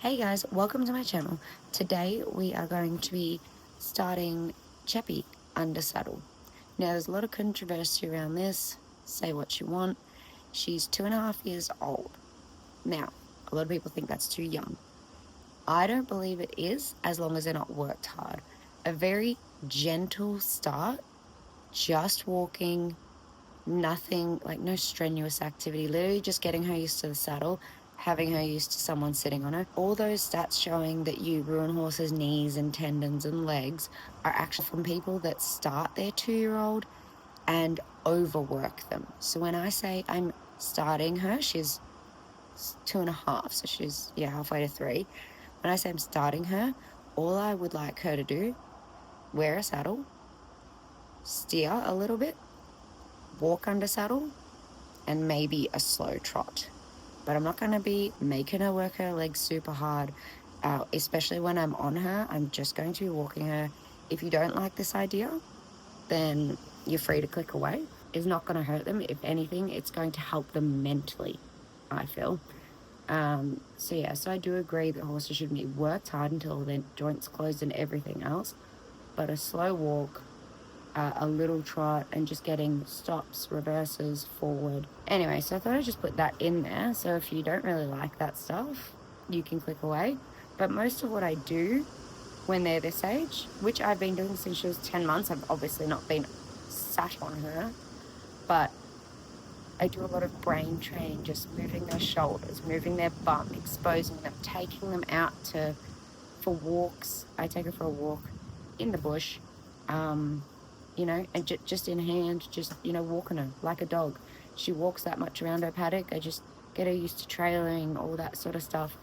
Hey guys, welcome to my channel. Today we are going to be starting Cheppy under saddle. Now there's a lot of controversy around this, say what you want. She's 2.5 years old. Now, a lot of people think that's too young. I don't believe it is, as long as they're not worked hard. A very gentle start, just walking, nothing, like no strenuous activity, literally just getting her used to the saddle, having her used to someone sitting on her. All those stats showing that you ruin horses' knees and tendons and legs are actually from people that start their 2-year-old and overwork them. So when I say I'm starting her, she's 2.5, so she's halfway to 3. When I say I'm starting her, all I would like her to do, wear a saddle, steer a little bit, walk under saddle, and maybe a slow trot. But I'm not going to be making her work her legs super hard, especially when I'm on her. I'm just going to be walking her. If you don't like this idea, then you're free to click away. It's not going to hurt them. If anything, it's going to help them mentally, I feel. So I do agree that horses should be worked hard until their joints closed and everything else. But a slow walk, a little trot, and just getting stops, reverses, forward. Anyway, so I thought I'd just put that in there. So if you don't really like that stuff, you can click away. But most of what I do when they're this age, which I've been doing since she was 10 months, I've obviously not been sat on her, but I do a lot of brain training, just moving their shoulders, moving their bum, exposing them, taking them out for walks. I take her for a walk in the bush, and just in hand, just, walking her like a dog. She walks that much around her paddock. I just get her used to trailing, all that sort of stuff.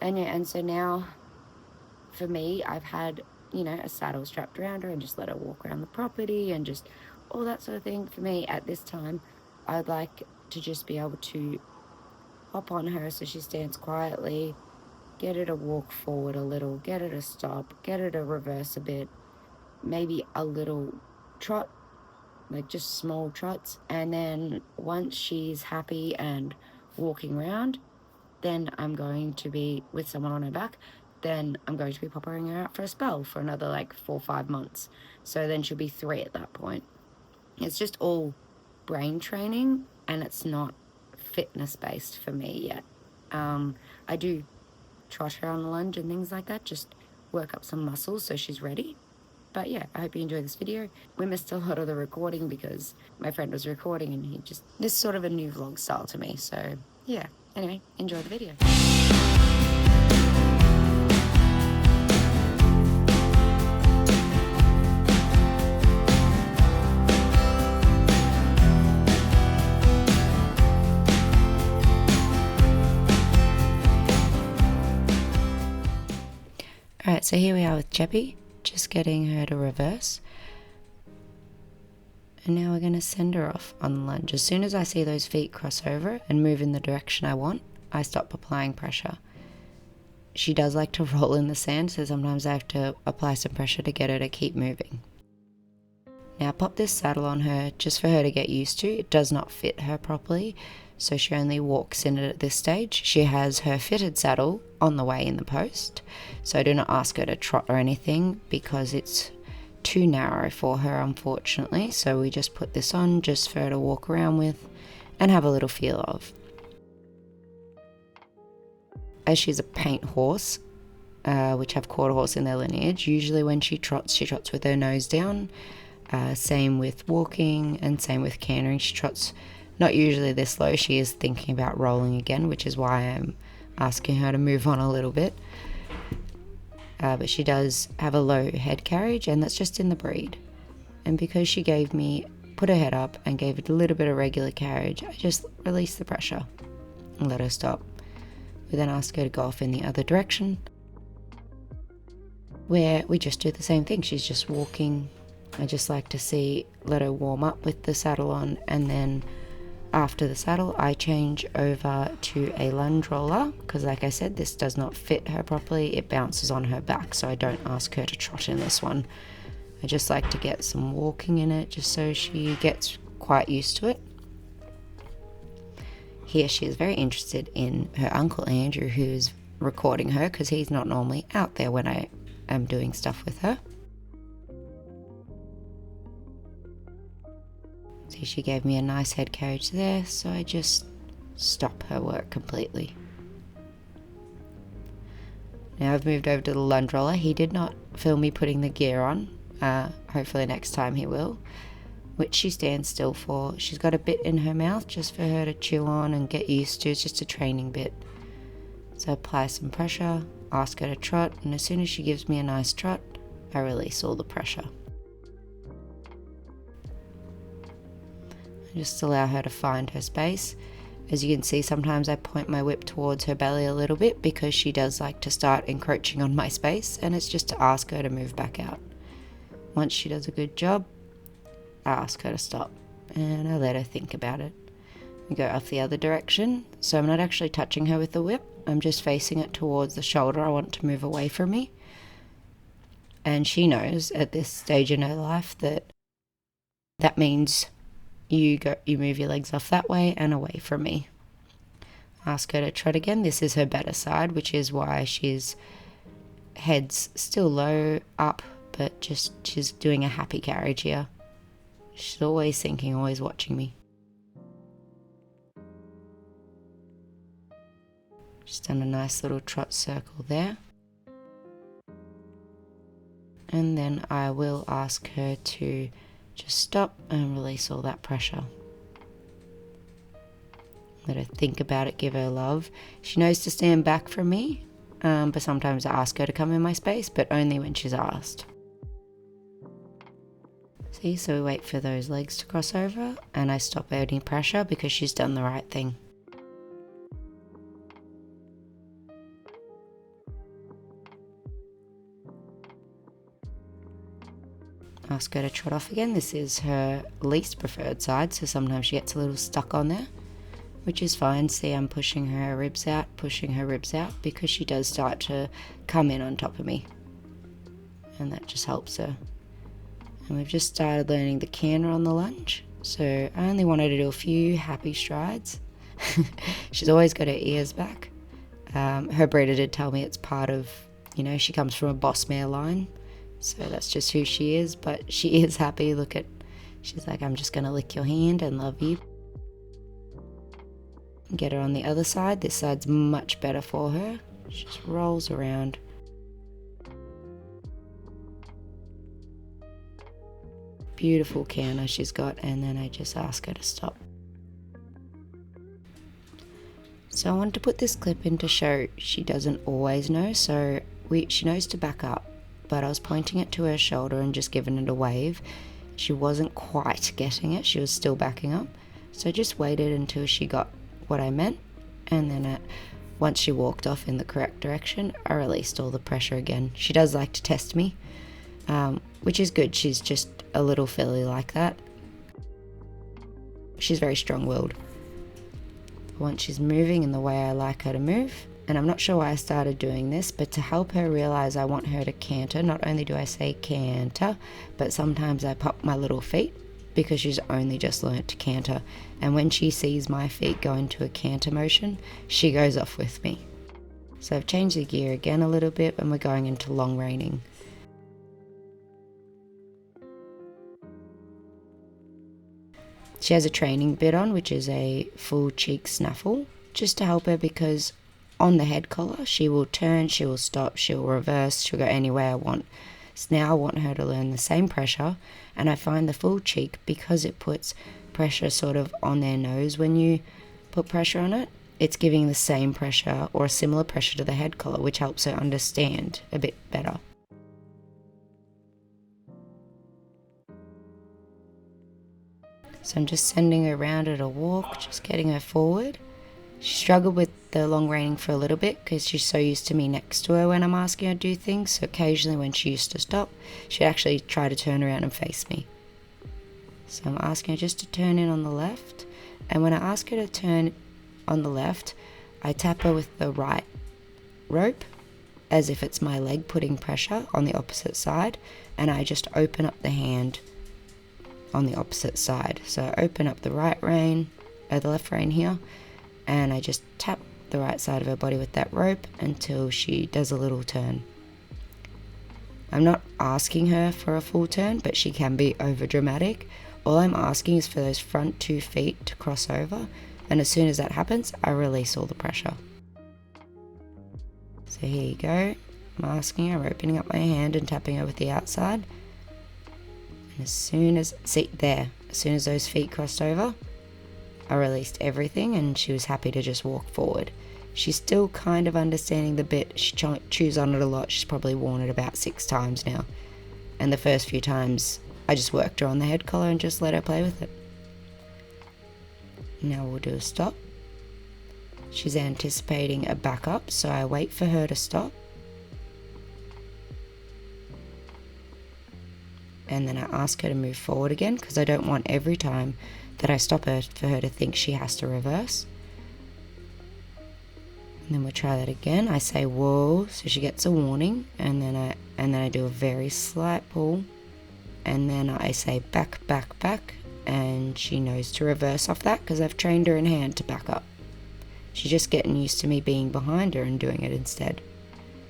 And so now, for me, I've had, a saddle strapped around her and just let her walk around the property and just all that sort of thing. For me, at this time, I'd like to just be able to hop on her so she stands quietly, get her to walk forward a little, get her to stop, get her to reverse a bit, maybe a little trot, like just small trots. And then once she's happy and walking around, then I'm going to be with someone on her back. Then I'm going to be popping her out for a spell for another like 4 or 5 months. So then she'll be 3 at that point. It's just all brain training, and it's not fitness based for me yet. I do trot her on the lunge and things like that, just work up some muscles so she's ready. But yeah, I hope you enjoyed this video. We missed a lot of the recording because my friend was recording and this is sort of a new vlog style to me. So yeah, anyway, enjoy the video. Alright, so here we are with Cheppy, just getting her to reverse. And now we're going to send her off on the lunge. As soon as I see those feet cross over and move in the direction I want, I stop applying pressure. She does like to roll in the sand, so sometimes I have to apply some pressure to get her to keep moving. Now pop this saddle on her just for her to get used to. It does not fit her properly, so she only walks in it at this stage. She has her fitted saddle on the way in the post, so I do not ask her to trot or anything because it's too narrow for her, unfortunately. So we just put this on just for her to walk around with and have a little feel of. As she's a paint horse, which have quarter horse in their lineage, usually when she trots with her nose down. Same with walking and same with cantering. She trots not usually this low. She is thinking about rolling again, which is why I'm asking her to move on a little bit. But she does have a low head carriage, and that's just in the breed. And because she put her head up and gave it a little bit of regular carriage, I just release the pressure and let her stop. We then ask her to go off in the other direction, where we just do the same thing. She's just walking. I just like to let her warm up with the saddle on, and then after the saddle I change over to a lunge roller because, like I said, this does not fit her properly. It bounces on her back, so I don't ask her to trot in this one. I just like to get some walking in it just so she gets quite used to it. Here she is very interested in her uncle Andrew, who's recording her because he's not normally out there when I am doing stuff with her. See, she gave me a nice head carriage there, so I just stop her work completely. Now I've moved over to the lunge roller. He did not film me putting the gear on. Hopefully next time he will. Which she stands still for. She's got a bit in her mouth just for her to chew on and get used to. It's just a training bit. So apply some pressure, ask her to trot, and as soon as she gives me a nice trot, I release all the pressure. I just allow her to find her space. As you can see, sometimes I point my whip towards her belly a little bit because she does like to start encroaching on my space, and it's just to ask her to move back out. Once she does a good job, I ask her to stop, and I let her think about it. We go off the other direction, so I'm not actually touching her with the whip. I'm just facing it towards the shoulder I want to move away from me. And she knows at this stage in her life that means you move your legs off that way and away from me. Ask her to trot again. This is her better side, which is why she's head's still low, up, but just she's doing a happy carriage here. She's always thinking, always watching me. Just done a nice little trot circle there. And then I will ask her to just stop and release all that pressure. Let her think about it, give her love. She knows to stand back from me, but sometimes I ask her to come in my space, but only when she's asked. See, so we wait for those legs to cross over, and I stop any pressure because she's done the right thing. Ask her to trot off again. This is her least preferred side, so sometimes she gets a little stuck on there, which is fine. See, I'm pushing her ribs out because she does start to come in on top of me, and that just helps her. And we've just started learning the canter on the lunge, so I only want her to do a few happy strides. She's always got her ears back. Her breeder did tell me it's part of, she comes from a boss mare line, so that's just who she is, but she is happy. She's like, I'm just going to lick your hand and love you. Get her on the other side. This side's much better for her. She just rolls around. Beautiful canter she's got, and then I just ask her to stop. So I wanted to put this clip in to show she doesn't always know, so she knows to back up, but I was pointing it to her shoulder and just giving it a wave. She wasn't quite getting it, she was still backing up, so I just waited until she got what I meant, and then once she walked off in the correct direction, I released all the pressure again. She does like to test me, which is good. She's just a little filly like that. She's very strong-willed. Once she's moving in the way I like her to move, and I'm not sure why I started doing this, but to help her realize I want her to canter, not only do I say canter, but sometimes I pop my little feet because she's only just learnt to canter, and when she sees my feet go into a canter motion, she goes off with me. So I've changed the gear again a little bit, and we're going into long reining. She has a training bit on, which is a full cheek snaffle, just to help her because on the head collar, she will turn, she will stop, she'll reverse, she'll go any way I want. So now I want her to learn the same pressure, and I find the full cheek, because it puts pressure sort of on their nose when you put pressure on it, it's giving the same pressure or a similar pressure to the head collar, which helps her understand a bit better. So I'm just sending her around at a walk, just getting her forward. She struggled with the long reining for a little bit because she's so used to me next to her when I'm asking her to do things. So occasionally when she used to stop, she'd actually try to turn around and face me. So I'm asking her just to turn in on the left. And when I ask her to turn on the left, I tap her with the right rope as if it's my leg putting pressure on the opposite side. And I just open up the hand on the opposite side. So I open up the right rein, the left rein here, and I just tap the right side of her body with that rope until she does a little turn. I'm not asking her for a full turn, but she can be over dramatic. All I'm asking is for those front 2 feet to cross over, and as soon as that happens, I release all the pressure. So here you go. I'm asking her, I'm opening up my hand and tapping her with the outside. And as soon as those feet crossed over, I released everything and she was happy to just walk forward. She's still kind of understanding the bit. She chews on it a lot. She's probably worn it about 6 times now. And the first few times, I just worked her on the head collar and just let her play with it. Now we'll do a stop. She's anticipating a backup, so I wait for her to stop. And then I ask her to move forward again, because I don't want every time that I stop her for her to think she has to reverse. And then we'll try that again. I say whoa, so she gets a warning, and then I do a very slight pull, and then I say back, back, back, and she knows to reverse off that because I've trained her in hand to back up. She's just getting used to me being behind her and doing it instead,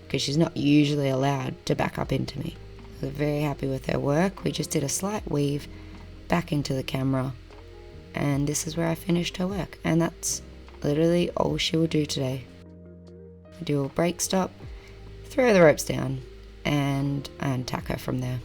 because she's not usually allowed to back up into me. So very happy with her work. We just did a slight weave back into the camera, and this is where I finished her work, and that's literally all she will do today. I do a break stop, throw the ropes down, and untack her from there.